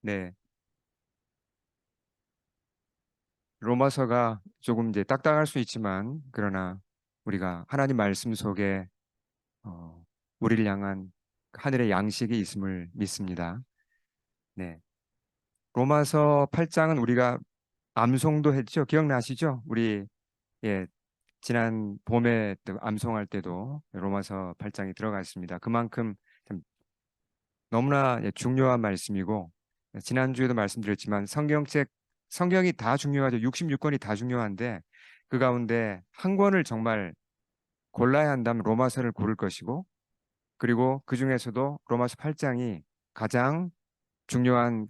네, 로마서가 조금 이제 딱딱할 수 있지만, 그러나 우리가 하나님 말씀 속에 어, 우리를 향한 하늘의 양식이 있음을 믿습니다. 네, 로마서 8장은 우리가 암송도 했죠. 기억나시죠? 우리 예, 지난 봄에 또 암송할 때도 로마서 8장이 들어가 있습니다. 그만큼 참 너무나 중요한 말씀이고, 지난주에도 말씀드렸지만 성경이 다 중요하죠. 66권이 다 중요한데 그 가운데 한 권을 정말 골라야 한다면 로마서를 고를 것이고, 그리고 그 중에서도 로마서 8장이 가장 중요한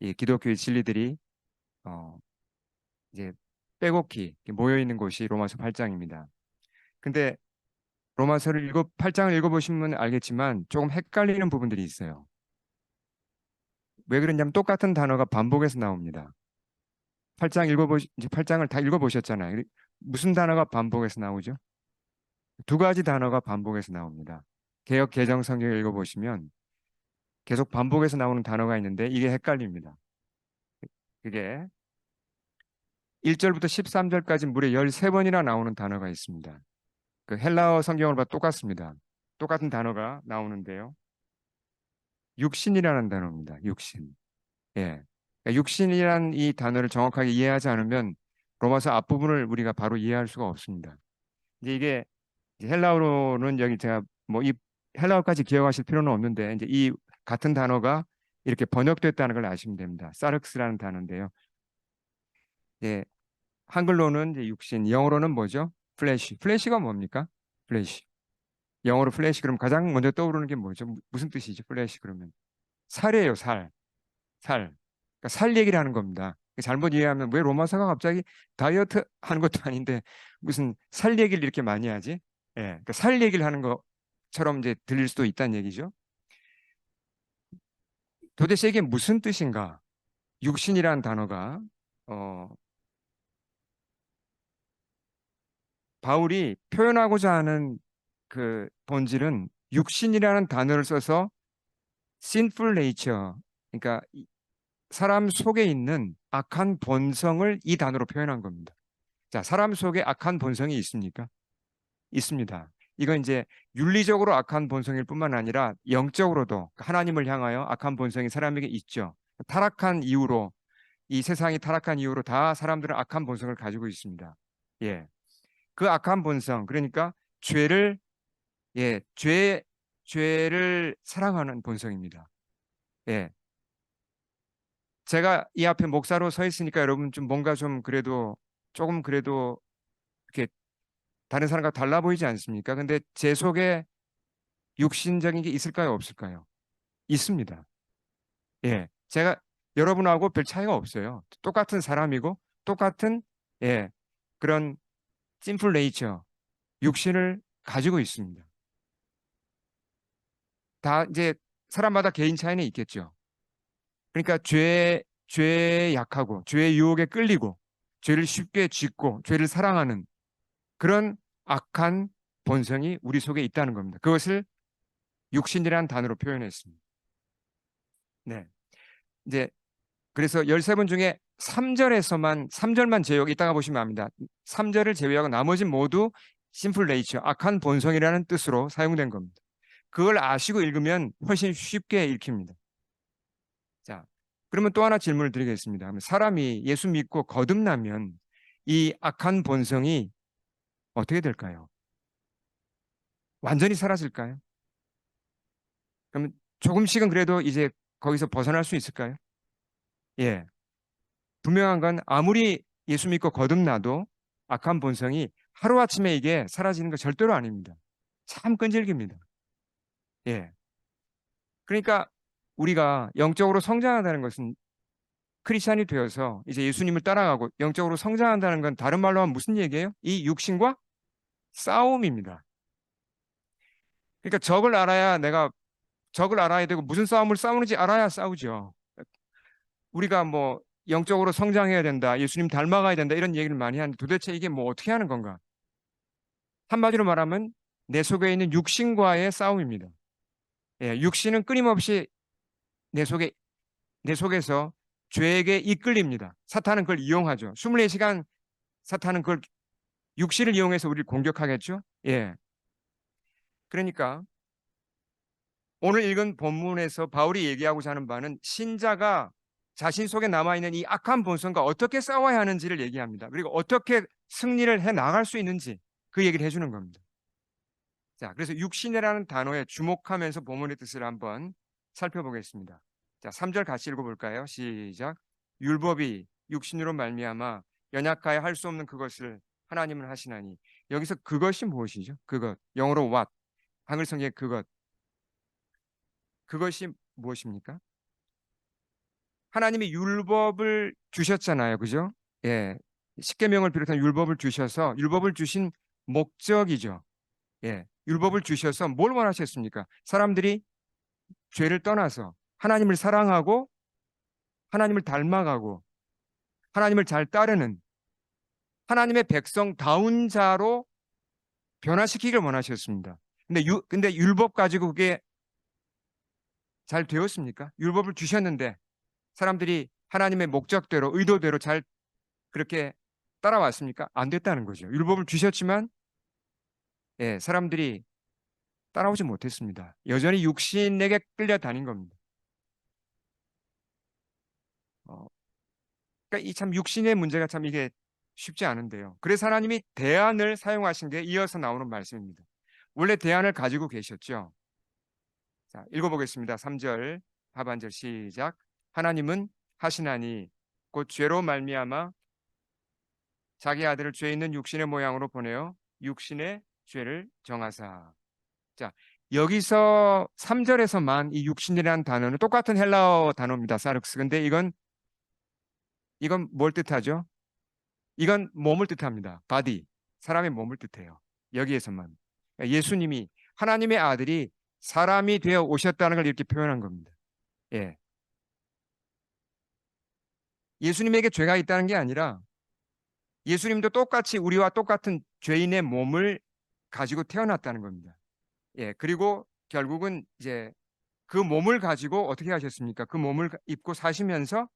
이 기독교의 진리들이 어 이제 빼곡히 모여 있는 곳이 로마서 8장입니다. 근데 로마서를 8장을 읽어보시면 알겠지만 조금 헷갈리는 부분들이 있어요. 왜 그러냐면 똑같은 단어가 반복해서 나옵니다. 8장을 다 읽어보셨잖아요. 무슨 단어가 반복해서 나오죠? 두 가지 단어가 반복해서 나옵니다. 개역 개정 성경을 읽어보시면 계속 반복해서 나오는 단어가 있는데 이게 헷갈립니다. 그게 1절부터 13절까지 무려 13번이나 나오는 단어가 있습니다. 그 헬라어 성경을 봐도 똑같습니다. 똑같은 단어가 나오는데요. 육신이라는 단어입니다. 육신. 예. 그러니까 육신이란 이 단어를 정확하게 이해하지 않으면 로마서 앞부분을 우리가 바로 이해할 수가 없습니다. 이제 이게 이제 헬라어로는 여기 제가 뭐 이 헬라어까지 기억하실 필요는 없는데 이제 이 같은 단어가 이렇게 번역됐다는 걸 아시면 됩니다. 사륵스라는 단어인데요. 예. 한글로는 이제 육신, 영어로는 뭐죠? 플래시. 플래시가 뭡니까? 플래시. 영어로 플래시 그럼 가장 먼저 떠오르는 게 뭐죠? 무슨 뜻이죠? 플래시 그러면 살이에요, 살. 살. 그러니까 살 얘기를 하는 겁니다. 잘못 이해하면 왜 로마서가 갑자기 다이어트 하는 것도 아닌데 무슨 살 얘기를 이렇게 많이 하지? 예. 그러니까 살 얘기를 하는 것처럼 이제 들릴 수도 있다는 얘기죠. 도대체 이게 무슨 뜻인가? 육신이라는 단어가 어, 바울이 표현하고자 하는 그 본질은 육신이라는 단어를 써서 sinful nature, 그러니까 사람 속에 있는 악한 본성을 이 단어로 표현한 겁니다. 자, 사람 속에 악한 본성이 있습니까? 있습니다. 이건 이제 윤리적으로 악한 본성일 뿐만 아니라 영적으로도 하나님을 향하여 악한 본성이 사람에게 있죠. 타락한 이유로 이 세상이 타락한 이유로 다 사람들은 악한 본성을 가지고 있습니다. 예. 그 악한 본성, 그러니까 죄를 예, 죄를 사랑하는 본성입니다. 예. 제가 이 앞에 목사로 서 있으니까 여러분 좀 뭔가 좀 그래도 조금 그래도 이렇게 다른 사람과 달라 보이지 않습니까? 근데 제 속에 육신적인 게 있을까요? 없을까요? 있습니다. 예. 제가 여러분하고 별 차이가 없어요. 똑같은 사람이고 똑같은 예. 그런 심플 네이처, 육신을 가지고 있습니다. 다 이제 사람마다 개인 차이는 있겠죠. 그러니까 죄에 약하고 죄의 유혹에 끌리고 죄를 쉽게 짓고 죄를 사랑하는 그런 악한 본성이 우리 속에 있다는 겁니다. 그것을 육신이라는 단어로 표현했습니다. 네. 이제 그래서 13번 중에 3절만 제외하고 이따가 보시면 압니다. 3절을 제외하고 나머지 모두 심플 네이처, 악한 본성이라는 뜻으로 사용된 겁니다. 그걸 아시고 읽으면 훨씬 쉽게 읽힙니다. 자, 그러면 또 하나 질문을 드리겠습니다. 사람이 예수 믿고 거듭나면 이 악한 본성이 어떻게 될까요? 완전히 사라질까요? 그러면 조금씩은 그래도 이제 거기서 벗어날 수 있을까요? 예. 분명한 건 아무리 예수 믿고 거듭나도 악한 본성이 하루아침에 이게 사라지는 거 절대로 아닙니다. 참 끈질깁니다. 예. 그러니까 우리가 영적으로 성장한다는 것은 크리스찬이 되어서 이제 예수님을 따라가고 영적으로 성장한다는 건 다른 말로 하면 무슨 얘기예요? 이 육신과 싸움입니다. 그러니까 적을 알아야 되고 무슨 싸움을 싸우는지 알아야 싸우죠. 우리가 뭐 영적으로 성장해야 된다, 예수님 닮아가야 된다 이런 얘기를 많이 하는데 도대체 이게 뭐 어떻게 하는 건가? 한마디로 말하면 내 속에 있는 육신과의 싸움입니다. 예, 육신은 끊임없이 내 속에 내 속에서 죄에게 이끌립니다. 사탄은 그걸 이용하죠. 24시간 사탄은 그걸 육신을 이용해서 우리를 공격하겠죠. 예. 그러니까 오늘 읽은 본문에서 바울이 얘기하고자 하는 바는 신자가 자신 속에 남아있는 이 악한 본성과 어떻게 싸워야 하는지를 얘기합니다. 그리고 어떻게 승리를 해 나갈 수 있는지 그 얘기를 해주는 겁니다. 자, 그래서 육신이라는 단어에 주목하면서 본문의 뜻을 한번 살펴보겠습니다. 자, 3절 같이 읽어볼까요? 시작. 율법이 육신으로 말미암아 연약하여 할 수 없는 그것을 하나님은 하시나니. 여기서 그것이 무엇이죠? 그것. 영어로 what. 한글 성경에 그것. 그것이 무엇입니까? 하나님이 율법을 주셨잖아요. 그죠? 예. 십계명을 비롯한 율법을 주셔서 율법을 주신 목적이죠. 예. 율법을 주셔서 뭘 원하셨습니까? 사람들이 죄를 떠나서 하나님을 사랑하고 하나님을 닮아가고 하나님을 잘 따르는 하나님의 백성다운 자로 변화시키길 원하셨습니다. 근데 율법 가지고 그게 잘 되었습니까? 율법을 주셨는데 사람들이 하나님의 목적대로 의도대로 잘 그렇게 따라왔습니까? 안 됐다는 거죠. 율법을 주셨지만 예, 사람들이 따라오지 못했습니다. 여전히 육신에게 끌려다닌 겁니다. 어, 그러니까 이 참 육신의 문제가 참 이게 쉽지 않은데요. 그래서 하나님이 대안을 사용하신 게 이어서 나오는 말씀입니다. 원래 대안을 가지고 계셨죠. 자, 읽어보겠습니다. 3절 하반절 시작. 하나님은 하시나니 곧 죄로 말미암아 자기 아들을 죄 있는 육신의 모양으로 보내어 육신의 죄를 정하사. 자, 여기서 3절에서만 이 육신이라는 단어는 똑같은 헬라어 단어입니다. 사르크스. 근데 이건 뭘 뜻하죠? 이건 몸을 뜻합니다. 바디. 사람의 몸을 뜻해요. 여기에서만. 그러니까 예수님이 하나님의 아들이 사람이 되어 오셨다는 걸 이렇게 표현한 겁니다. 예. 예수님에게 죄가 있다는 게 아니라 예수님도 똑같이 우리와 똑같은 죄인의 몸을 가지고 태어났다는 겁니다. 예. 그리고 결국은 이제 그 몸을 가지고 어떻게 하셨습니까? 그 몸을 입고 사시면서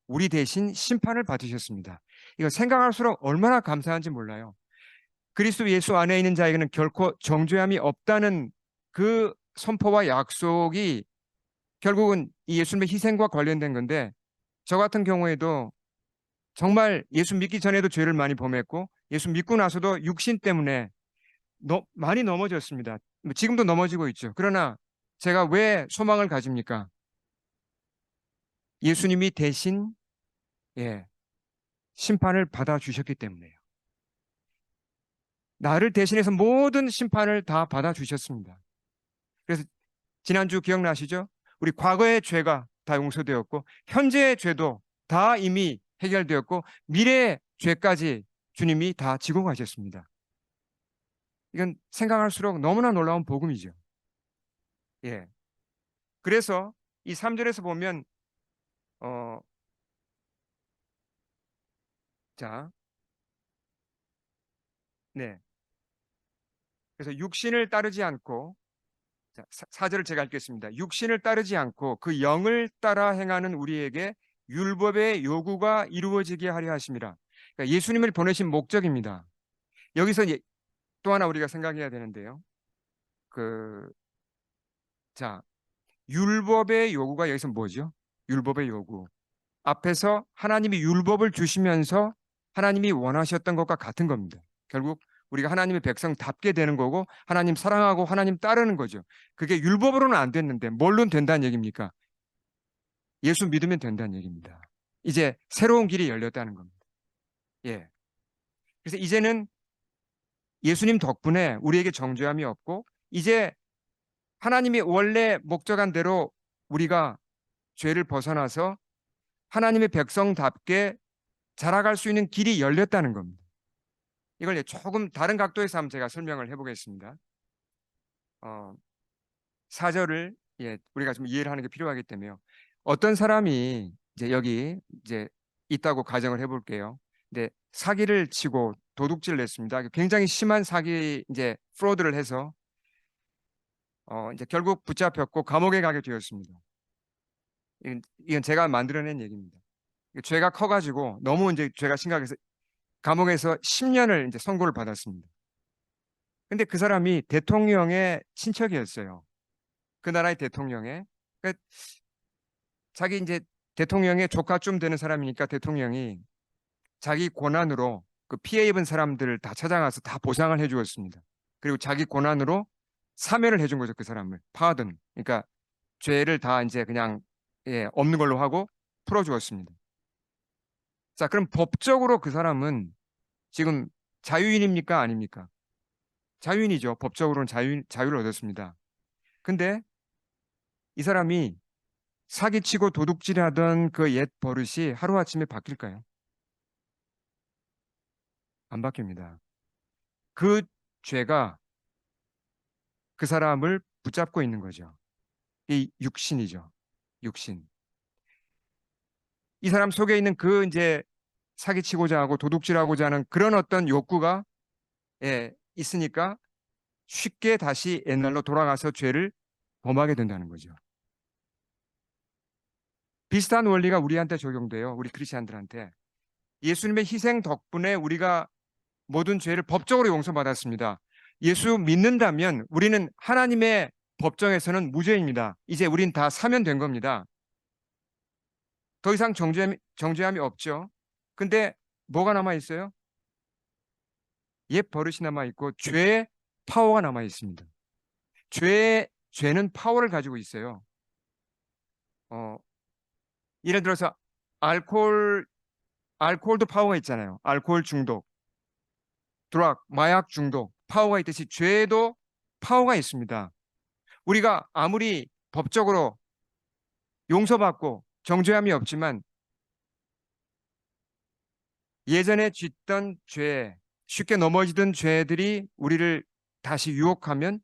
우리 대신 심판을 받으셨습니다. 이거 생각할수록 얼마나 감사한지 몰라요. 그리스도 예수 안에 있는 자에게는 결코 정죄함이 없다는 그 선포와 약속이 결국은 이 예수님의 희생과 관련된 건데 저 같은 경우에도 정말 예수 믿기 전에도 죄를 많이 범했고 예수 믿고 나서도 육신 때문에 많이 넘어졌습니다. 지금도 넘어지고 있죠. 그러나 제가 왜 소망을 가집니까? 예수님이 대신 예, 심판을 받아주셨기 때문에요. 나를 대신해서 모든 심판을 다 받아주셨습니다. 그래서 지난주 기억나시죠? 우리 과거의 죄가 다 용서되었고 현재의 죄도 다 이미 해결되었고 미래의 죄까지 주님이 다 지고 가셨습니다. 이건 생각할수록 너무나 놀라운 복음이죠. 예. 그래서 이 3절에서 보면 어, 자, 네. 그래서 육신을 따르지 않고 자, 4절을 제가 읽겠습니다. 육신을 따르지 않고 그 영을 따라 행하는 우리에게 율법의 요구가 이루어지게 하려 하심이라. 그러니까 예수님을 보내신 목적입니다. 여기서 또 하나 우리가 생각해야 되는데요. 그, 자, 율법의 요구가 여기서 뭐죠? 율법의 요구. 앞에서 하나님이 율법을 주시면서 하나님이 원하셨던 것과 같은 겁니다. 결국 우리가 하나님의 백성답게 되는 거고 하나님 사랑하고 하나님 따르는 거죠. 그게 율법으로는 안 됐는데 뭘로 된다는 얘기입니까? 예수 믿으면 된다는 얘기입니다. 이제 새로운 길이 열렸다는 겁니다. 예. 그래서 이제는 예수님 덕분에 우리에게 정죄함이 없고 이제 하나님이 원래 목적한 대로 우리가 죄를 벗어나서 하나님의 백성답게 자라갈 수 있는 길이 열렸다는 겁니다. 이걸 조금 다른 각도에서 한번 제가 설명을 해보겠습니다. 4절을 우리가 좀 이해를 하는 게 필요하기 때문에요. 어떤 사람이 이제 여기 이제 있다고 가정을 해볼게요. 근데 사기를 치고 도둑질을 했습니다. 굉장히 심한 사기 이제 프로드를 해서 이제 결국 붙잡혔고 감옥에 가게 되었습니다. 이건 제가 만들어낸 얘기입니다. 죄가 커가지고 너무 이제 죄가 심각해서 감옥에서 10년을 이제 선고를 받았습니다. 근데 그 사람이 대통령의 친척이었어요. 그 나라의 대통령의. 그러니까 자기 이제 대통령의 조카쯤 되는 사람이니까 대통령이 자기 권한으로 그 피해 입은 사람들을 다 찾아가서 다 보상을 해 주었습니다. 그리고 자기 권한으로 사면을 해준 거죠. 그 사람을. 파든. 그러니까 죄를 다 이제 그냥 없는 걸로 하고 풀어 주었습니다. 자, 그럼 법적으로 그 사람은 지금 자유인입니까? 아닙니까? 자유인이죠. 법적으로는 자유를 얻었습니다. 근데 이 사람이 사기치고 도둑질하던 그 옛 버릇이 하루아침에 바뀔까요? 안 바뀝니다. 그 죄가 그 사람을 붙잡고 있는 거죠. 이 육신이죠. 육신. 이 사람 속에 있는 그 이제 사기치고자 하고 도둑질하고자 하는 그런 어떤 욕구가 있으니까 쉽게 다시 옛날로 돌아가서 죄를 범하게 된다는 거죠. 비슷한 원리가 우리한테 적용돼요. 우리 크리스천들한테. 예수님의 희생 덕분에 우리가 모든 죄를 법적으로 용서받았습니다. 예수 믿는다면 우리는 하나님의 법정에서는 무죄입니다. 이제 우린 다 사면된 겁니다. 더 이상 정죄함이 없죠. 근데 뭐가 남아 있어요? 옛 버릇이 남아 있고 죄의 파워가 남아 있습니다. 죄는 파워를 가지고 있어요. 어, 예를 들어서 알코올 알코올도 파워가 있잖아요. 알코올 중독, 드락, 마약 중독, 파워가 있듯이 죄도 파워가 있습니다. 우리가 아무리 법적으로 용서받고 정죄함이 없지만 예전에 짓던 죄, 쉽게 넘어지던 죄들이 우리를 다시 유혹하면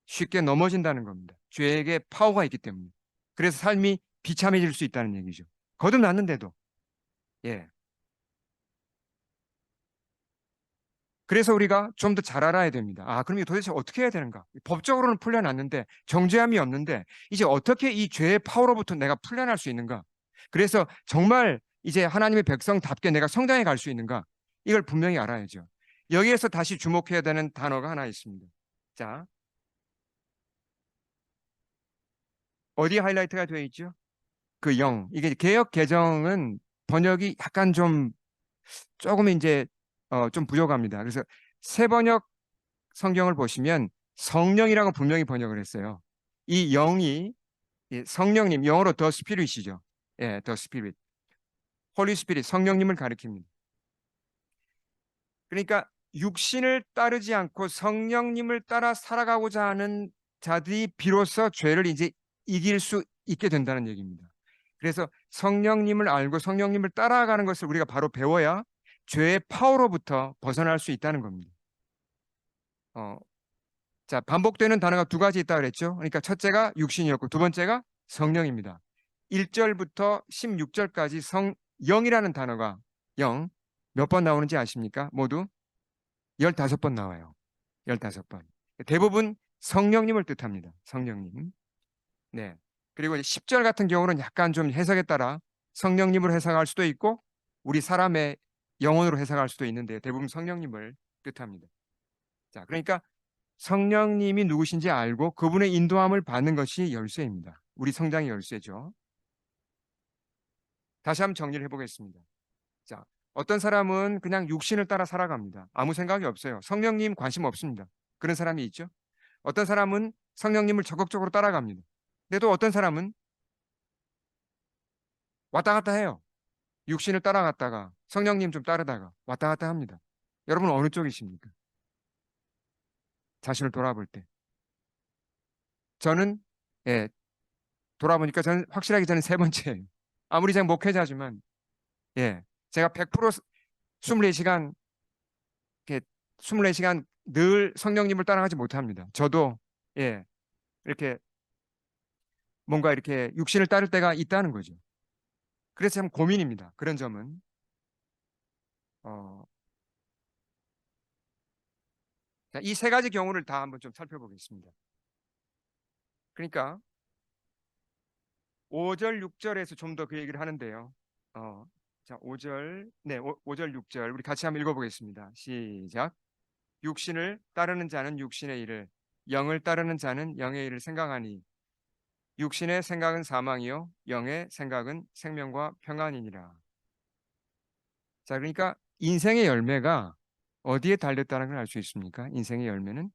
쉽게 넘어진다는 겁니다. 죄에게 파워가 있기 때문에. 그래서 삶이 비참해질 수 있다는 얘기죠. 거듭났는데도. 예. 그래서 우리가 좀 더 잘 알아야 됩니다. 아, 그럼 이거 도대체 어떻게 해야 되는가? 법적으로는 풀려났는데 정죄함이 없는데 이제 어떻게 이 죄의 파워로부터 내가 풀려날 수 있는가? 그래서 정말 이제 하나님의 백성답게 내가 성장해 갈 수 있는가? 이걸 분명히 알아야죠. 여기에서 다시 주목해야 되는 단어가 하나 있습니다. 자, 어디 하이라이트가 되어 있죠? 그 영. 이게 개역 개정은 번역이 약간 좀 조금 이제 좀 부족합니다. 그래서 새 번역 성경을 보시면 성령이라고 분명히 번역을 했어요. 이 영이 성령님, 영어로 더 스피릿이죠. 예, 더 스피릿. 홀리 스피릿, 성령님을 가리킵니다. 그러니까 육신을 따르지 않고 성령님을 따라 살아가고자 하는 자들이 비로소 죄를 이제 이길 수 있게 된다는 얘기입니다. 그래서 성령님을 알고 성령님을 따라가는 것을 우리가 바로 배워야 죄의 파워로부터 벗어날 수 있다는 겁니다. 어, 자, 반복되는 단어가 두 가지 있다 그랬죠. 그러니까 첫째가 육신이었고 두 번째가 성령입니다. 1절부터 16절까지 성영이라는 단어가 영 몇 번 나오는지 아십니까? 모두 15번 나와요. 15번. 대부분 성령님을 뜻합니다. 성령님. 네. 그리고 10절 같은 경우는 약간 좀 해석에 따라 성령님을 해석할 수도 있고 우리 사람의 영혼으로 해석할 수도 있는데 대부분 성령님을 뜻합니다. 자, 그러니까 성령님이 누구신지 알고 그분의 인도함을 받는 것이 열쇠입니다. 우리 성장의 열쇠죠. 다시 한번 정리를 해보겠습니다. 자, 어떤 사람은 그냥 육신을 따라 살아갑니다. 아무 생각이 없어요. 성령님 관심 없습니다. 그런 사람이 있죠. 어떤 사람은 성령님을 적극적으로 따라갑니다. 근데 또 어떤 사람은 왔다 갔다 해요. 육신을 따라갔다가 성령님 좀 따르다가 왔다 갔다 합니다. 여러분 어느 쪽이십니까? 자신을 돌아볼 때. 저는 예, 돌아보니까 저는 확실하게 저는 세 번째예요. 아무리 제가 목회자지만 예, 제가 100% 24시간 이렇게 24시간 늘 성령님을 따라가지 못합니다. 저도 예, 이렇게 뭔가 이렇게 육신을 따를 때가 있다는 거죠. 그래서 참 고민입니다. 그런 점은 어, 이 세 가지 경우를 다 한번 좀 살펴보겠습니다. 그러니까 5절, 6절에서 좀 더 그 얘기를 하는데요. 어, 자, 5절, 네, 5절, 6절 우리 같이 한번 읽어보겠습니다. 시작. 육신을 따르는 자는 육신의 일을, 영을 따르는 자는 영의 일을 생각하니 육신의 생각은 사망이요 영의 생각은 생명과 평안이니라. 자, 그러니까 인생의 열매가 어디에 달렸다는 걸 알 수 있습니까? 인생의 열매는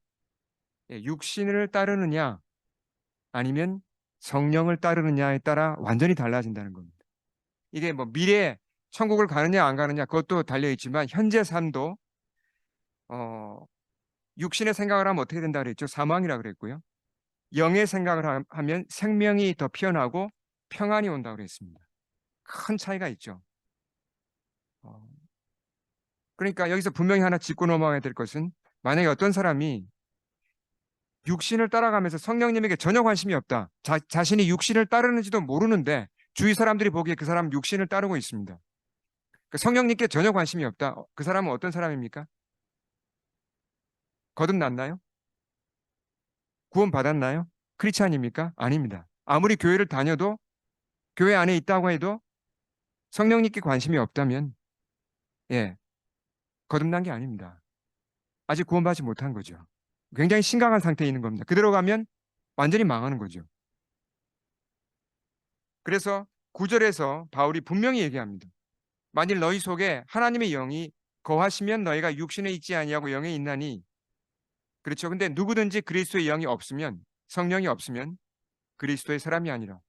육신을 따르느냐 아니면 성령을 따르느냐에 따라 완전히 달라진다는 겁니다. 이게 뭐 미래에 천국을 가느냐 안 가느냐 그것도 달려 있지만 현재 삶도 어, 육신의 생각을 하면 어떻게 된다 그랬죠? 사망이라 그랬고요. 영의 생각을 하면 생명이 더 피어나고 평안이 온다고 그랬습니다. 큰 차이가 있죠. 어, 그러니까 여기서 분명히 하나 짚고 넘어가야 될 것은 만약에 어떤 사람이 육신을 따라가면서 성령님에게 전혀 관심이 없다. 자신이 육신을 따르는지도 모르는데 주위 사람들이 보기에 그 사람은 육신을 따르고 있습니다. 그 성령님께 전혀 관심이 없다. 그 사람은 어떤 사람입니까? 거듭났나요? 구원 받았나요? 크리스찬입니까? 아닙니다. 아무리 교회를 다녀도 교회 안에 있다고 해도 성령님께 관심이 없다면 예, 거듭난 게 아닙니다. 아직 구원받지 못한 거죠. 굉장히 심각한 상태에 있는 겁니다. 그대로 가면 완전히 망하는 거죠. 그래서 9절에서 바울이 분명히 얘기합니다. 만일 너희 속에 하나님의 영이 거하시면 너희가 육신에 있지 아니하고 영에 있나니 그렇죠. 근데 누구든지 그리스도의 영이 없으면 성령이 없으면 그리스도의 사람이 아니라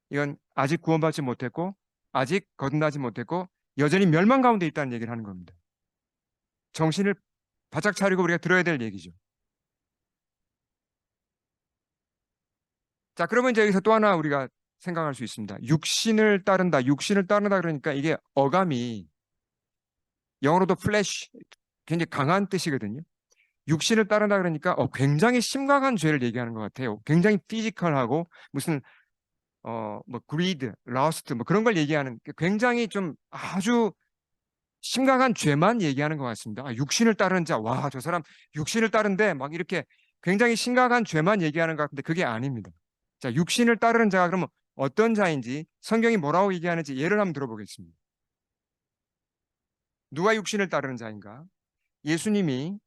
이건 아직 구원받지 못했고 아직 거듭나지 못했고 여전히 멸망 가운데 있다는 얘기를 하는 겁니다. 정신을 바짝 차리고 우리가 들어야 될 얘기죠. 자, 그러면 이제 여기서 또 하나 우리가 생각할 수 있습니다. 육신을 따른다, 육신을 따른다 그러니까 이게 어감이 영어로도 플래시 굉장히 강한 뜻이거든요. 육신을 따른다 그러니까 굉장히 심각한 죄를 얘기하는 것 같아요. 굉장히 피지컬하고 무슨 뭐 greed, lust 뭐 그런 걸 얘기하는 굉장히 좀 아주 심각한 죄만 얘기하는 것 같습니다. 아, 육신을 따르는 자, 와, 저 사람 육신을 따른데 막 이렇게 굉장히 심각한 죄만 얘기하는 것 같은데 그게 아닙니다. 자, 육신을 따르는 자가 그러면 어떤 자인지 성경이 뭐라고 얘기하는지 예를 한번 들어보겠습니다. 누가 육신을 따르는 자인가? 예수님이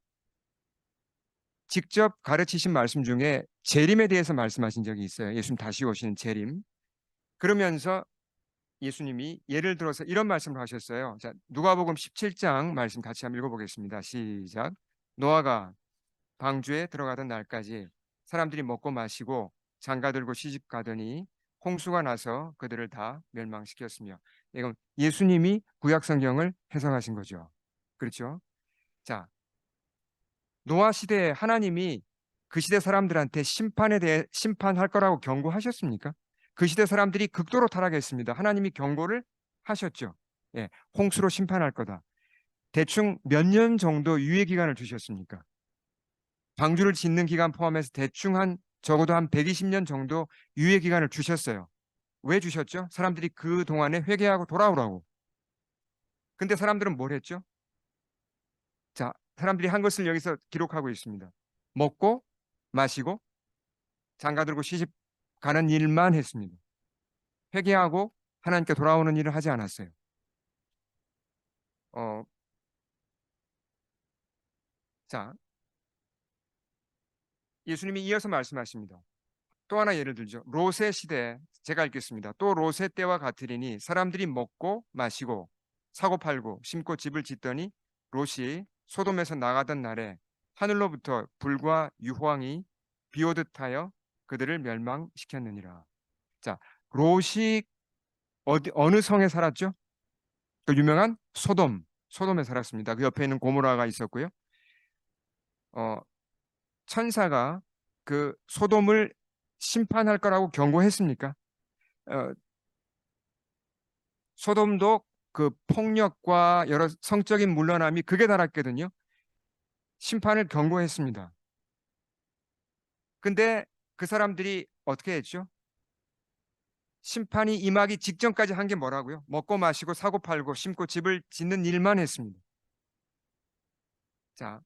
직접 가르치신 말씀 중에 재림에 대해서 말씀하신 적이 있어요. 예수님 다시 오시는 재림. 그러면서 예수님이 예를 들어서 이런 말씀을 하셨어요. 자, 누가복음 17장 말씀 같이 한번 읽어보겠습니다. 시작. 노아가 방주에 들어가던 날까지 사람들이 먹고 마시고 장가 들고 시집 가더니 홍수가 나서 그들을 다 멸망시켰으며 이건 예수님이 구약 성경을 해석하신 거죠. 그렇죠? 자, 노아 시대에 하나님이 그 시대 사람들한테 심판에 대해 심판할 거라고 경고하셨습니까? 그 시대 사람들이 극도로 타락했습니다. 하나님이 경고를 하셨죠. 예, 홍수로 심판할 거다. 대충 몇 년 정도 유예 기간을 주셨습니까? 방주를 짓는 기간 포함해서 대충 한 적어도 한 120년 정도 유예 기간을 주셨어요. 왜 주셨죠? 사람들이 그 동안에 회개하고 돌아오라고. 근데 사람들은 뭘 했죠? 자, 사람들이 한 것을 여기서 기록하고 있습니다. 먹고 마시고 장가 들고 시집 가는 일만 했습니다. 회개하고 하나님께 돌아오는 일을 하지 않았어요. 어, 자, 예수님이 이어서 말씀하십니다. 또 하나 예를 들죠. 롯의 시대 제가 읽겠습니다. 또 롯의 때와 같으리니 사람들이 먹고 마시고 사고 팔고 심고 집을 짓더니 롯이 소돔에서 나가던 날에 하늘로부터 불과 유황이 비오듯 하여 그들을 멸망시켰느니라. 자, 롯이 어느 성에 살았죠? 그 유명한 소돔에 살았습니다. 그 옆에 있는 고모라가 있었고요. 어, 천사가 그 소돔을 심판할 거라고 경고했습니까? 어, 소돔도 그 폭력과 여러 성적인 물러남이 극에 달했거든요. 심판을 경고했습니다. 근데 그 사람들이 어떻게 했죠? 심판이 임하기 직전까지 한 게 뭐라고요? 먹고 마시고 사고 팔고 심고 집을 짓는 일만 했습니다. 자,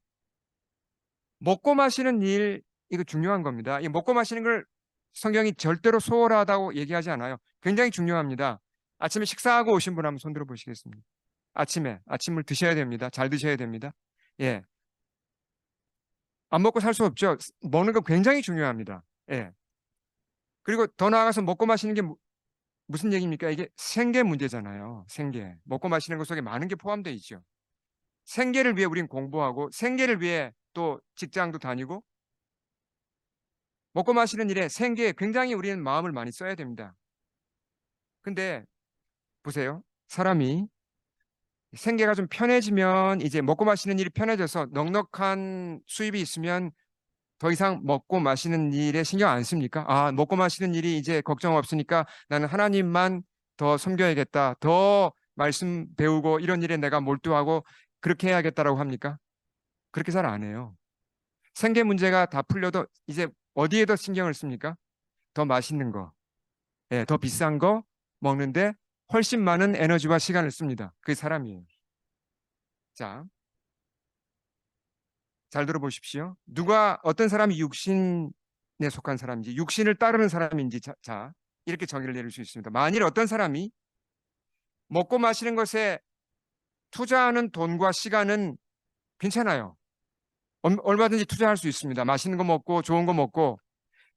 먹고 마시는 일 이거 중요한 겁니다. 이 먹고 마시는 걸 성경이 절대로 소홀하다고 얘기하지 않아요. 굉장히 중요합니다. 아침에 식사하고 오신 분 한번 손 들어 보시겠습니다. 아침을 드셔야 됩니다. 잘 드셔야 됩니다. 예. 안 먹고 살 수 없죠. 먹는 거 굉장히 중요합니다. 예. 그리고 더 나아가서 먹고 마시는 게 무슨 얘기입니까? 이게 생계 문제잖아요. 생계. 먹고 마시는 것 속에 많은 게 포함되어 있죠. 생계를 위해 우린 공부하고 생계를 위해 또 직장도 다니고 먹고 마시는 일에 생계에 굉장히 우리는 마음을 많이 써야 됩니다. 근데 보세요. 사람이 생계가 좀 편해지면 이제 먹고 마시는 일이 편해져서 넉넉한 수입이 있으면 더 이상 먹고 마시는 일에 신경 안 씁니까? 아, 먹고 마시는 일이 이제 걱정 없으니까 나는 하나님만 더 섬겨야겠다. 더 말씀 배우고 이런 일에 내가 몰두하고 그렇게 해야겠다라고 합니까? 그렇게 잘 안 해요. 생계 문제가 다 풀려도 이제 어디에 더 신경을 씁니까? 더 맛있는 거, 예, 더 비싼 거 먹는데 훨씬 많은 에너지와 시간을 씁니다. 그게 사람이에요. 자, 잘 들어보십시오. 누가 어떤 사람이 육신에 속한 사람인지, 육신을 따르는 사람인지, 이렇게 정의를 내릴 수 있습니다. 만일 어떤 사람이 먹고 마시는 것에 투자하는 돈과 시간은 괜찮아요. 얼마든지 투자할 수 있습니다. 맛있는 거 먹고 좋은 거 먹고.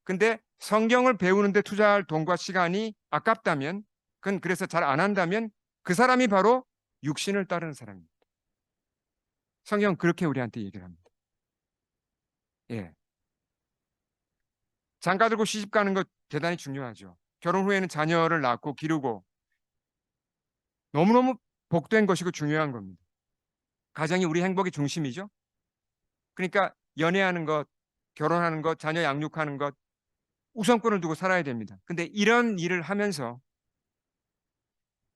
근데 성경을 배우는데 투자할 돈과 시간이 아깝다면, 그건 그래서 잘 안 한다면 그 사람이 바로 육신을 따르는 사람입니다. 성경은 그렇게 우리한테 얘기를 합니다. 예. 장가 들고 시집 가는 것 대단히 중요하죠. 결혼 후에는 자녀를 낳고 기르고 너무너무 복된 것이고 중요한 겁니다. 가정이 우리 행복의 중심이죠. 그러니까 연애하는 것, 결혼하는 것, 자녀 양육하는 것 우선권을 두고 살아야 됩니다. 근데 이런 일을 하면서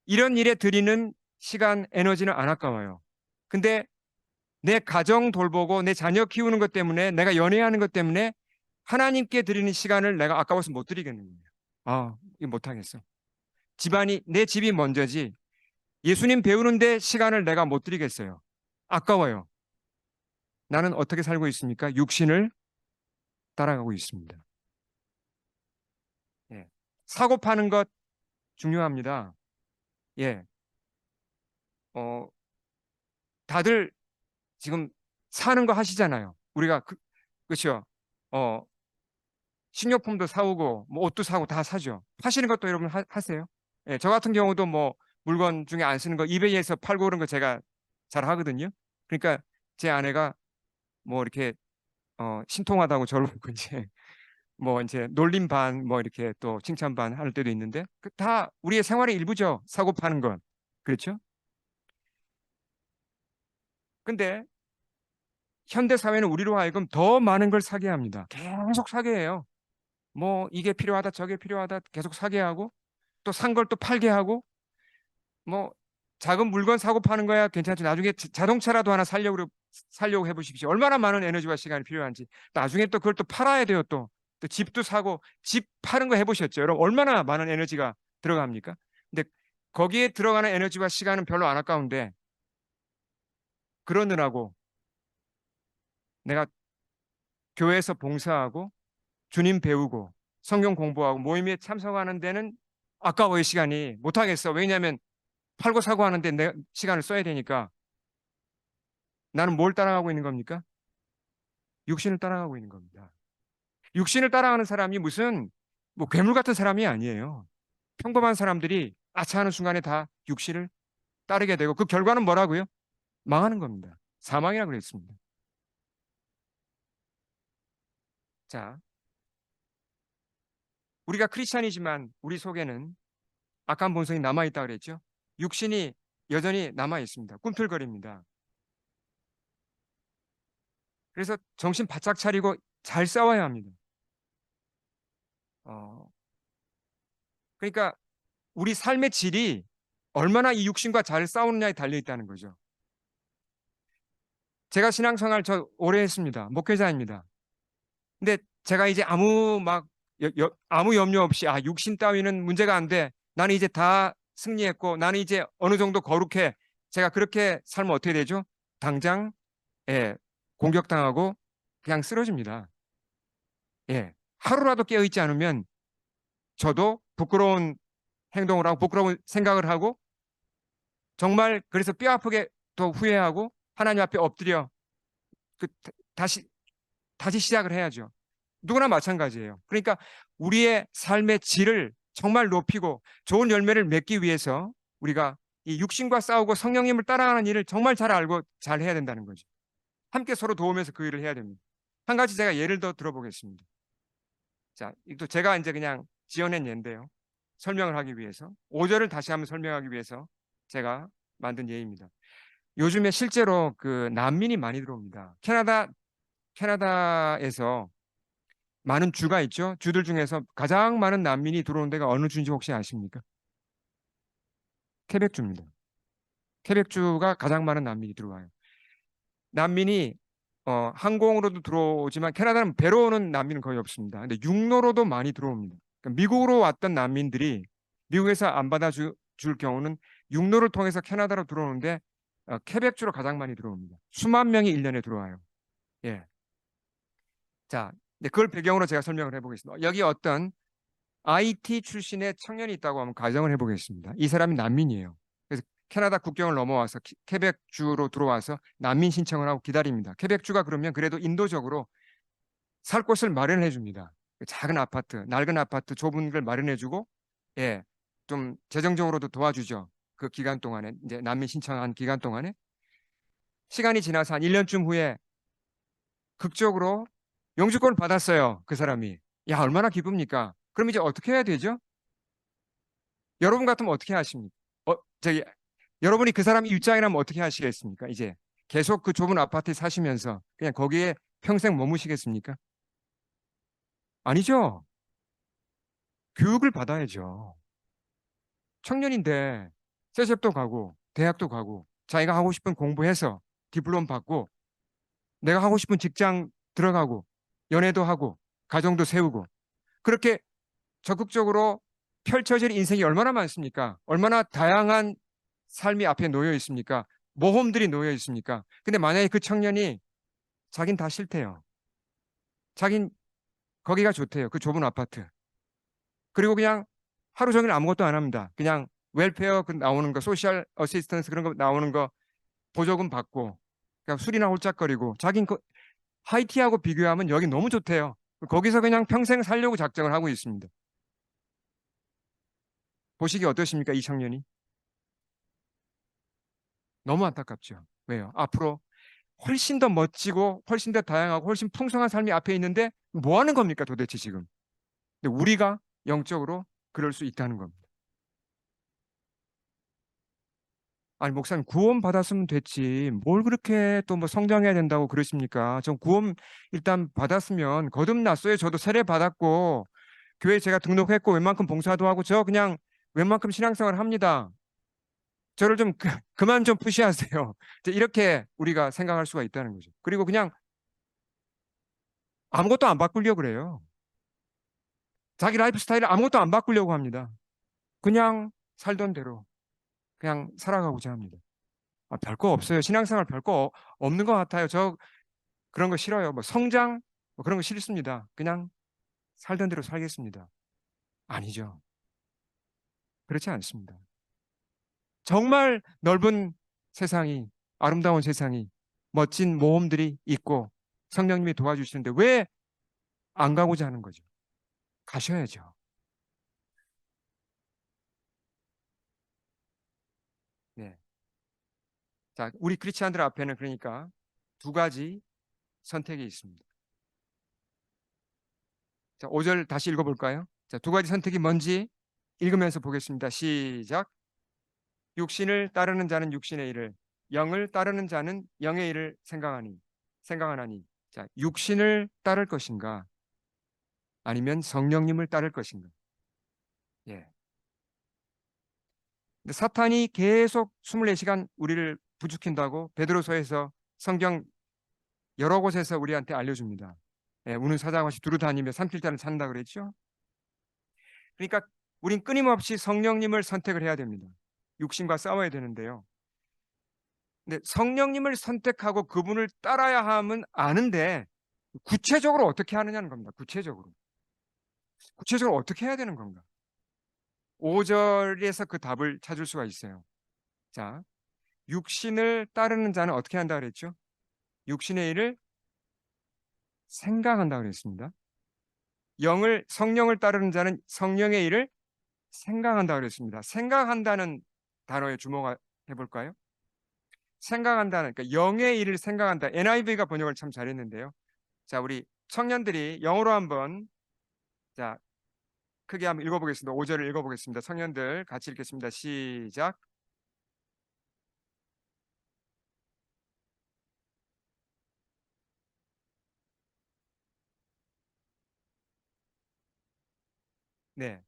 이런 일에 들이는 시간, 에너지는 안 아까워요. 근데 내 가정 돌보고 내 자녀 키우는 것 때문에 내가 연애하는 것 때문에 하나님께 드리는 시간을 내가 아까워서 못 드리겠는 거예요. 아, 이거 못하겠어. 내 집이 먼저지. 예수님 배우는데 시간을 내가 못 드리겠어요. 아까워요. 나는 어떻게 살고 있습니까? 육신을 따라가고 있습니다. 예. 사고 파는 것 중요합니다. 예. 어, 다들 지금 사는 거 하시잖아요. 우리가 그렇죠. 어, 식료품도 사오고 뭐 옷도 사고 다 사죠. 파시는 것도 여러분 하세요? 예, 저 같은 경우도 뭐 물건 중에 안 쓰는 거 이베이에서 팔고 그런 거 제가 잘 하거든요. 그러니까 제 아내가 뭐 이렇게 신통하다고 저를 보고 이제 뭐 이제 놀림 반 뭐 이렇게 또 칭찬 반 할 때도 있는데 다 우리의 생활의 일부죠. 사고 파는 건. 그렇죠? 근데 현대 사회는 우리로 하여금 더 많은 걸 사게 합니다. 계속 사게 해요. 뭐 이게 필요하다 저게 필요하다 계속 사게 하고 또 산 걸 또 팔게 하고 뭐 작은 물건 사고 파는 거야 괜찮죠. 나중에 자동차라도 하나 살려고 해보십시오. 얼마나 많은 에너지와 시간이 필요한지. 나중에 또 그걸 또 팔아야 돼요. 또 집도 사고 집 파는 거 해보셨죠? 여러분 얼마나 많은 에너지가 들어갑니까? 근데 거기에 들어가는 에너지와 시간은 별로 안 아까운데 그러느라고 내가 교회에서 봉사하고 주님 배우고 성경 공부하고 모임에 참석하는 데는 아까워요. 시간이 못하겠어. 왜냐하면 팔고 사고 하는데 내 시간을 써야 되니까. 나는 뭘 따라가고 있는 겁니까? 육신을 따라가고 있는 겁니다. 육신을 따라가는 사람이 무슨 뭐 괴물 같은 사람이 아니에요. 평범한 사람들이 아차하는 순간에 다 육신을 따르게 되고 그 결과는 뭐라고요? 망하는 겁니다. 사망이라고 그랬습니다. 자, 우리가 크리스찬이지만 우리 속에는 악한 본성이 남아있다 그랬죠? 육신이 여전히 남아있습니다. 꿈틀거립니다. 그래서 정신 바짝 차리고 잘 싸워야 합니다. 어, 그러니까 우리 삶의 질이 얼마나 이 육신과 잘 싸우느냐에 달려 있다는 거죠. 제가 신앙생활 저 오래 했습니다. 목회자입니다. 근데 제가 이제 아무 염려 없이 육신 따위는 문제가 안 돼. 나는 이제 다 승리했고 나는 이제 어느 정도 거룩해. 제가 그렇게 살면 어떻게 되죠? 당장 예, 공격당하고 그냥 쓰러집니다. 예. 하루라도 깨어 있지 않으면 저도 부끄러운 행동을 하고 부끄러운 생각을 하고 정말 그래서 뼈 아프게 또 후회하고 하나님 앞에 엎드려 그 다시 다시 시작을 해야죠. 누구나 마찬가지예요. 그러니까 우리의 삶의 질을 정말 높이고 좋은 열매를 맺기 위해서 우리가 이 육신과 싸우고 성령님을 따라가는 일을 정말 잘 알고 잘 해야 된다는 거죠. 함께 서로 도우면서 그 일을 해야 됩니다. 한 가지 제가 예를 더 들어보겠습니다. 자, 또 제가 이제 그냥 지어낸 예인데요. 설명을 하기 위해서 5절을 다시 한번 설명하기 위해서 제가 만든 예입니다. 요즘에 실제로 그 난민이 많이 들어옵니다. 캐나다에서 많은 주가 있죠. 주들 중에서 가장 많은 난민이 들어오는 데가 어느 주인지 혹시 아십니까? 케벡주입니다. 케벡주가 가장 많은 난민이 들어와요. 난민이 항공으로도 들어오지만 캐나다는 배로 오는 난민은 거의 없습니다. 근데 육로로도 많이 들어옵니다. 그러니까 미국으로 왔던 난민들이 미국에서 안 받아줄 경우는 육로를 통해서 캐나다로 들어오는데 케벡주로 가장 많이 들어옵니다. 수만 명이 1년에 들어와요. 예. 자, 그걸 배경으로 제가 설명을 해보겠습니다. 여기 어떤 IT 출신의 청년이 있다고 하면 가정을 해보겠습니다. 이 사람이 난민이에요. 그래서 캐나다 국경을 넘어와서 케벡주로 들어와서 난민 신청을 하고 기다립니다. 케벡주가 그러면 그래도 인도적으로 살 곳을 마련해 줍니다. 작은 아파트, 낡은 아파트, 좁은 걸 마련해 주고, 예, 좀 재정적으로도 도와주죠. 그 기간 동안에, 이제 난민 신청한 기간 동안에. 시간이 지나서 한 1년쯤 후에 극적으로 영주권을 받았어요. 그 사람이. 야, 얼마나 기쁩니까? 그럼 이제 어떻게 해야 되죠? 여러분 같으면 어떻게 하십니까? 저기, 여러분이 그 사람 입장이라면 어떻게 하시겠습니까? 이제 계속 그 좁은 아파트에 사시면서 그냥 거기에 평생 머무시겠습니까? 아니죠. 교육을 받아야죠. 청년인데 세습도 가고 대학도 가고 자기가 하고 싶은 공부해서 디플롬 받고 내가 하고 싶은 직장 들어가고 연애도 하고 가정도 세우고 그렇게 적극적으로 펼쳐질 인생이 얼마나 많습니까? 얼마나 다양한 삶이 앞에 놓여 있습니까? 모험들이 놓여 있습니까? 근데 만약에 그 청년이 자긴 다 싫대요. 자긴 거기가 좋대요. 그 좁은 아파트. 그리고 그냥 하루 종일 아무것도 안 합니다. 그냥 웰페어 그 나오는 거, 소셜 어시스턴스 그런 거 나오는 거 보조금 받고 그냥 술이나 홀짝거리고 자긴 그 하이티하고 비교하면 여기 너무 좋대요. 거기서 그냥 평생 살려고 작정을 하고 있습니다. 보시기 어떠십니까, 이 청년이? 너무 안타깝죠. 왜요? 앞으로 훨씬 더 멋지고 훨씬 더 다양하고 훨씬 풍성한 삶이 앞에 있는데 뭐 하는 겁니까, 도대체 지금? 근데 우리가 영적으로 그럴 수 있다는 겁니다. 아니, 목사님, 구원 받았으면 됐지. 뭘 그렇게 또 뭐 성장해야 된다고 그러십니까? 전 구원 일단 받았으면 거듭났어요. 저도 세례 받았고, 교회 제가 등록했고, 웬만큼 봉사도 하고, 저 그냥 웬만큼 신앙생활 합니다. 저를 좀 그만 좀 푸시하세요. 이제 이렇게 우리가 생각할 수가 있다는 거죠. 그리고 그냥 아무것도 안 바꾸려고 그래요. 자기 라이프 스타일을 아무것도 안 바꾸려고 합니다. 그냥 살던 대로 그냥 살아가고자 합니다. 별거 없어요. 신앙생활 별거 없는 것 같아요. 저 그런 거 싫어요. 뭐 성장 뭐 그런 거 싫습니다. 그냥 살던 대로 살겠습니다. 아니죠. 그렇지 않습니다. 정말 넓은 세상이 아름다운 세상이 멋진 모험들이 있고 성령님이 도와주시는데 왜 안 가고자 하는 거죠? 가셔야죠. 네. 자, 우리 크리스찬들 앞에는 그러니까 두 가지 선택이 있습니다. 자, 5절 다시 읽어볼까요? 자, 두 가지 선택이 뭔지 읽으면서 보겠습니다. 시작. 육신을 따르는 자는 육신의 일을, 영을 따르는 자는 영의 일을 생각하나니. 자, 육신을 따를 것인가? 아니면 성령님을 따를 것인가? 예. 근데 사탄이 계속 24시간 우리를 부추긴다고 베드로서에서 성경 여러 곳에서 우리한테 알려줍니다. 예, 우는 사자같이 두루다니며 삼킬 자를 찾는다 그랬죠? 그러니까 우린 끊임없이 성령님을 선택을 해야 됩니다. 육신과 싸워야 되는데요. 근데 성령님을 선택하고 그분을 따라야 함은 아는데 구체적으로 어떻게 하느냐는 겁니다. 구체적으로 어떻게 해야 되는 건가? 5절에서 그 답을 찾을 수가 있어요. 자, 육신을 따르는 자는 어떻게 한다 그랬죠? 육신의 일을 생각한다 그랬습니다. 성령을 따르는 자는 성령의 일을 생각한다 그랬습니다. 생각한다는 단어에 주목해 볼까요? 생각한다는, 그러니까 영의 일을 생각한다. NIV가 번역을 참 잘했는데요. 자, 우리 청년들이 영어로 한번, 자, 크게 한번 읽어보겠습니다. 5절을 읽어보겠습니다. 청년들 같이 읽겠습니다. 시작. 네.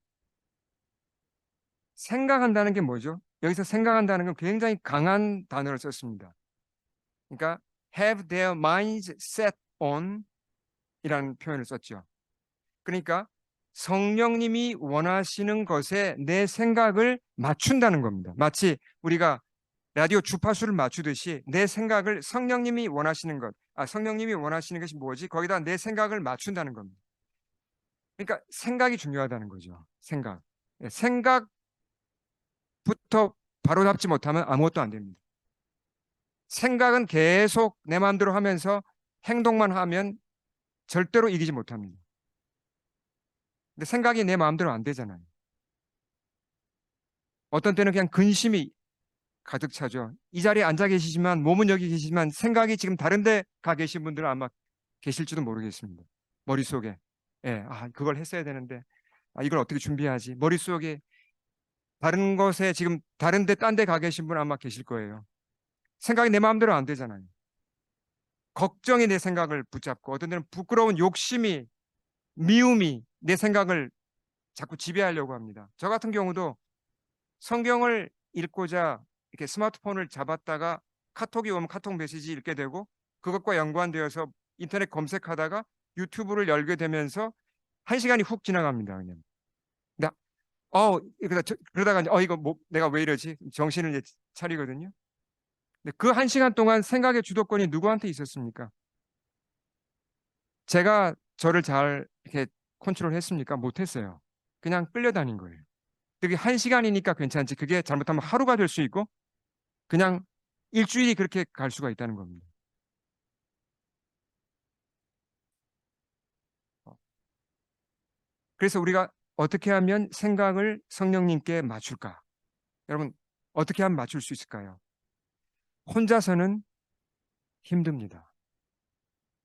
생각한다는 게 뭐죠? 여기서 생각한다는 건 굉장히 강한 단어를 썼습니다. 그러니까 have their minds set on 이라는 표현을 썼죠. 그러니까 성령님이 원하시는 것에 내 생각을 맞춘다는 겁니다. 마치 우리가 라디오 주파수를 맞추듯이 내 생각을 성령님이 원하시는 것, 성령님이 원하시는 것이 뭐지? 거기다 내 생각을 맞춘다는 겁니다. 그러니까 생각이 중요하다는 거죠. 생각. 생각부터 바로 잡지 못하면 아무것도 안 됩니다. 생각은 계속 내 마음대로 하면서 행동만 하면 절대로 이기지 못합니다. 근데 생각이 내 마음대로 안 되잖아요. 어떤 때는 그냥 근심이 가득 차죠. 이 자리에 앉아 계시지만 몸은 여기 계시지만 생각이 지금 다른 데 가 계신 분들은 아마 계실지도 모르겠습니다. 머릿속에. 예, 그걸 했어야 되는데. 이걸 어떻게 준비하지? 머릿속에 다른 것에 지금 다른 데 딴 데 가 계신 분 아마 계실 거예요. 생각이 내 마음대로 안 되잖아요. 걱정이 내 생각을 붙잡고 어떤 때는 부끄러운 욕심이 미움이 내 생각을 자꾸 지배하려고 합니다. 저 같은 경우도 성경을 읽고자 이렇게 스마트폰을 잡았다가 카톡이 오면 카톡 메시지 읽게 되고 그것과 연관되어서 인터넷 검색하다가 유튜브를 열게 되면서 한 시간이 훅 지나갑니다. 그냥. 나, 그러다가 이거 뭐, 내가 왜 이러지? 정신을 이제 차리거든요. 근데 그 한 시간 동안 생각의 주도권이 누구한테 있었습니까? 제가 저를 잘 이렇게 컨트롤했습니까? 못했어요. 그냥 끌려다닌 거예요. 그게 한 시간이니까 괜찮지. 그게 잘못하면 하루가 될 수 있고 그냥 일주일이 그렇게 갈 수가 있다는 겁니다. 그래서 우리가 어떻게 하면 생각을 성령님께 맞출까? 여러분, 어떻게 하면 맞출 수 있을까요? 혼자서는 힘듭니다.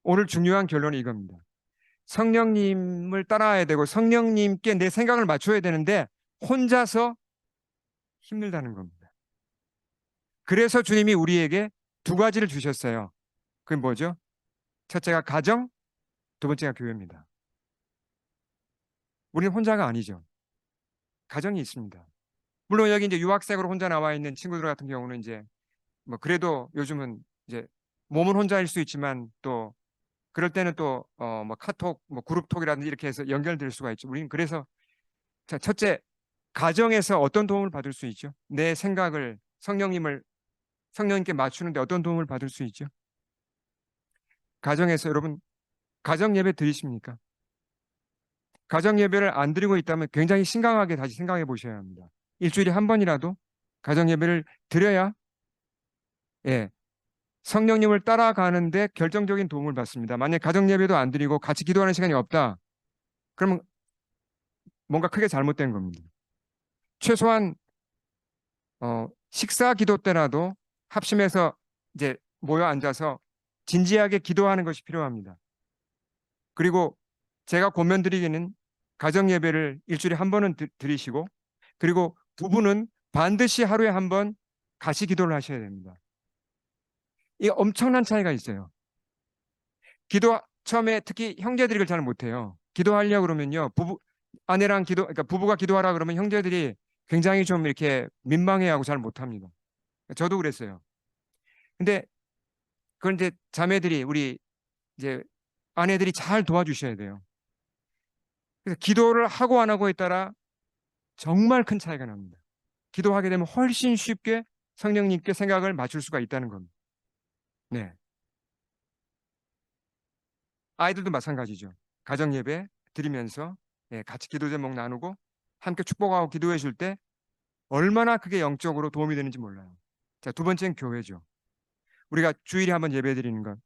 오늘 중요한 결론이 이겁니다. 성령님을 따라야 되고 성령님께 내 생각을 맞춰야 되는데 혼자서 힘들다는 겁니다. 그래서 주님이 우리에게 두 가지를 주셨어요. 그게 뭐죠? 첫째가 가정, 두 번째가 교회입니다. 우리는 혼자가 아니죠. 가정이 있습니다. 물론 여기 이제 유학생으로 혼자 나와 있는 친구들 같은 경우는 이제 뭐 그래도 요즘은 이제 몸은 혼자일 수 있지만 또 그럴 때는 또 뭐 카톡 뭐 그룹톡이라든지 이렇게 해서 연결될 수가 있죠. 우리는 그래서 자, 첫째 가정에서 어떤 도움을 받을 수 있죠? 내 생각을 성령님께 맞추는데 어떤 도움을 받을 수 있죠? 가정에서 여러분 가정 예배 드리십니까? 가정 예배를 안 드리고 있다면 굉장히 심각하게 다시 생각해 보셔야 합니다. 일주일에 한 번이라도 가정 예배를 드려야 예, 성령님을 따라가는데 결정적인 도움을 받습니다. 만약 가정 예배도 안 드리고 같이 기도하는 시간이 없다. 그러면 뭔가 크게 잘못된 겁니다. 최소한 식사 기도 때라도 합심해서 이제 모여 앉아서 진지하게 기도하는 것이 필요합니다. 그리고 제가 권면드리기는 가정 예배를 일주일에 한 번은 드리시고 그리고 부부는 반드시 하루에 한 번 같이 기도를 하셔야 됩니다. 이 엄청난 차이가 있어요. 처음에 특히 형제들이 그걸 잘 못해요. 기도하려고 그러면요. 그러니까 부부가 기도하라 그러면 형제들이 굉장히 좀 이렇게 민망해하고 잘 못합니다. 저도 그랬어요. 근데 그걸 이제 우리 이제 아내들이 잘 도와주셔야 돼요. 그래서 기도를 하고 안 하고에 따라 정말 큰 차이가 납니다. 기도하게 되면 훨씬 쉽게 성령님께 생각을 맞출 수가 있다는 겁니다. 네. 아이들도 마찬가지죠. 가정 예배 드리면서 같이 기도 제목 나누고 함께 축복하고 기도해 줄 때 얼마나 그게 영적으로 도움이 되는지 몰라요. 자, 두 번째는 교회죠. 우리가 주일에 한번 예배 드리는 것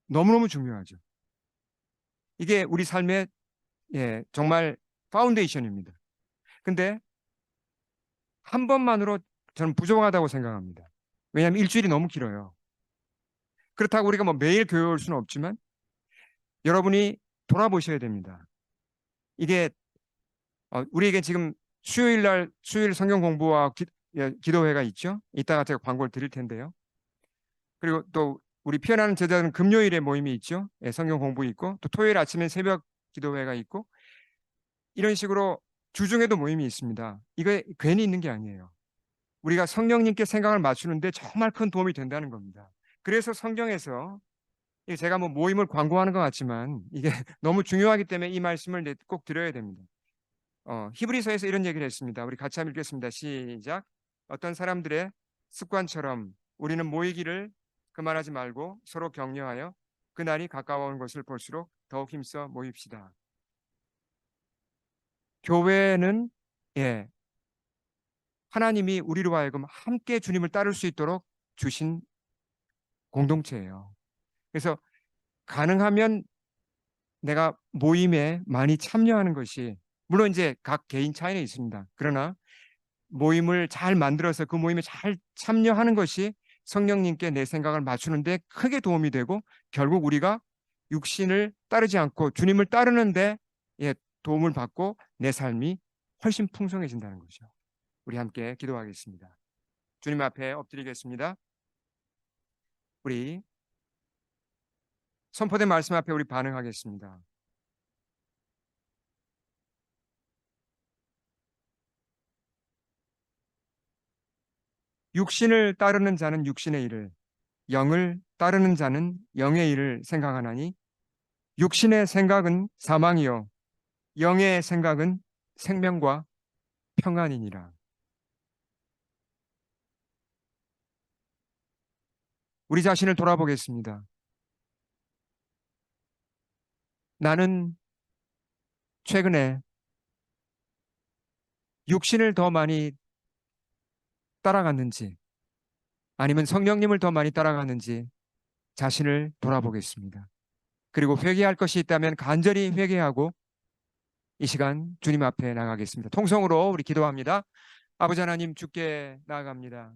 너무너무 중요하죠. 이게 우리 삶의 정말 파운데이션입니다. 근데 한 번만으로 저는 부족하다고 생각합니다. 왜냐하면 일주일이 너무 길어요. 그렇다고 우리가 뭐 매일 교회 올 수는 없지만 여러분이 돌아보셔야 됩니다. 이게 우리에게 지금 수요일 날 수요일 성경 공부와 기도회가 있죠. 이따가 제가 광고를 드릴 텐데요. 그리고 또 우리 피어나는 제자들은 금요일에 모임이 있죠. 예, 성경 공부 있고 또 토요일 아침에 새벽 기도회가 있고 이런 식으로 주중에도 모임이 있습니다. 이거 괜히 있는 게 아니에요. 우리가 성령님께 생각을 맞추는데 정말 큰 도움이 된다는 겁니다. 그래서 성경에서 이게 제가 뭐 모임을 광고하는 것 같지만 이게 너무 중요하기 때문에 이 말씀을 꼭 드려야 됩니다. 히브리서에서 이런 얘기를 했습니다. 우리 같이 한번 읽겠습니다. 시작. 어떤 사람들의 습관처럼 우리는 모이기를 그만하지 말고 서로 격려하여 그날이 가까워온 것을 볼수록 더욱 힘써 모입시다. 교회는 예, 하나님이 우리로 하여금 함께 주님을 따를 수 있도록 주신 공동체예요. 그래서 가능하면 내가 모임에 많이 참여하는 것이 물론 이제 각 개인 차이는 있습니다. 그러나 모임을 잘 만들어서 그 모임에 잘 참여하는 것이 성령님께 내 생각을 맞추는데 크게 도움이 되고 결국 우리가 육신을 따르지 않고 주님을 따르는데 도움을 받고 내 삶이 훨씬 풍성해진다는 거죠. 우리 함께 기도하겠습니다. 주님 앞에 엎드리겠습니다. 우리 선포된 말씀 앞에 우리 반응하겠습니다. 육신을 따르는 자는 육신의 일을, 영을 따르는 자는 영의 일을 생각하나니 육신의 생각은 사망이요 영의 생각은 생명과 평안이니라. 우리 자신을 돌아보겠습니다. 나는 최근에 육신을 더 많이 따라갔는지 아니면 성령님을 더 많이 따라갔는지 자신을 돌아보겠습니다. 그리고 회개할 것이 있다면 간절히 회개하고 이 시간 주님 앞에 나가겠습니다. 통성으로 우리 기도합니다. 아버지 하나님, 주께 나아갑니다.